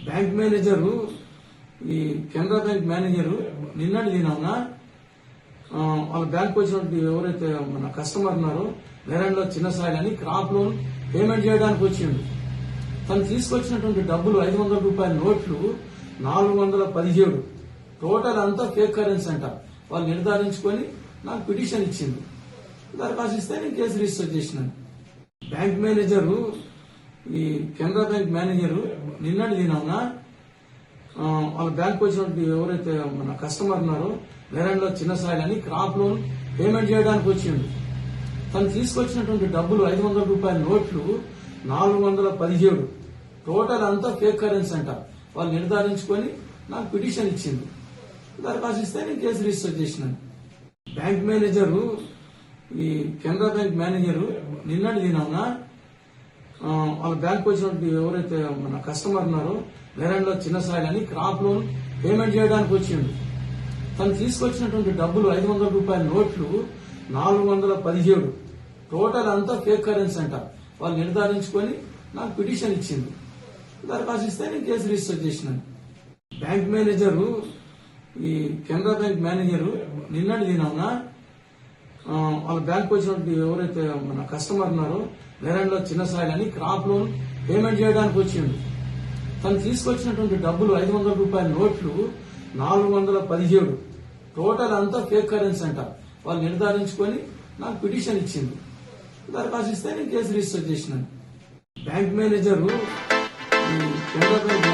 Bank manager ఈ Canara bank manager నిన్నటి దినాన వాళ్ళ బ్యాంక్ వచ్చినటువంటి ఎవరైతే మన కస్టమర్ ఉన్నారో వేరంలో చిన్న సాయి అని క్రాప్ లోన్ పేమెంట్ చేయడానికి వచ్చిండు. తను తీసుకొచ్చినటువంటి డబ్బులు 500 రూపాయల నోట్లు 417 టోటల్ అంతా ఫేక్ కరెన్సీ అంట. వాళ్ళు నిర్ధారించుకొని నాకు పిటిషన్ ఇచ్చింది. దరఖాస్తు ఇస్తే నేను కేసు రిజిస్టర్ చేసినాను. బ్యాంక్ మేనేజరు ఈ కెనరా బ్యాంక్ మేనేజరు నిన్నటి దినాన వాళ్ళ బ్యాంక్ వచ్చినటువంటి ఎవరైతే మన కస్టమర్ ఉన్నారో వేరంలో చిన్న సాయి అని క్రాప్ లోన్ పేమెంట్ చేయడానికి వచ్చిండు. తను తీసుకొచ్చినటువంటి డబ్బులు 500 రూపాయల నోట్లు 417 టోటల్ అంతా ఫేక్ కరెన్సీ అంట. వాళ్ళు నిర్ధారించుకొని నాకు పిటిషన్ ఇచ్చింది. దరఖాస్తు ఇస్తే నేను కేసు రిజిస్టర్ చేసినాను. బ్యాంక్ మేనేజరు ఈ కెనరా బ్యాంక్ మేనేజరు నిన్నటి దినాన వాళ్ళ బ్యాంక్ వచ్చినటువంటి ఎవరైతే మన కస్టమర్ ఉన్నారో వేరంలో చిన్న సాయి అని క్రాప్ లోన్ పేమెంట్ చేయడానికి వచ్చిండు. తను తీసుకొచ్చినటువంటి డబ్బులు 500 రూపాయల నోట్లు 417 టోటల్ అంతా ఫేక్ కరెన్సీ అంట. వాళ్ళు నిర్ధారించుకొని నాకు పిటిషన్ ఇచ్చింది. దరఖాస్తు ఇస్తే నేను కేసు రిజిస్టర్ చేసినాను. బ్యాంక్ మేనేజరు ఈ కెనరా బ్యాంక్ మేనేజరు నిన్నటి దినాన వాళ్ళ బ్యాంక్ వచ్చినటువంటి ఎవరైతే మన కస్టమర్ ఉన్నారో వేరంలో చిన్న సాయి అని క్రాప్ లోన్ పేమెంట్ చేయడానికి వచ్చిండు. తను తీసుకొచ్చినటువంటి డబ్బులు 500 రూపాయల నోట్లు 417 టోటల్ అంతా ఫేక్ కరెన్సీ అంట. వాళ్ళు నిర్ధారించుకొని నాకు పిటిషన్ ఇచ్చింది. దరఖాస్తు ఇస్తే నేను కేసు రిజిస్టర్ చేసినాను. బ్యాంక్ మేనేజరు ఈ కెనరా బ్యాంక్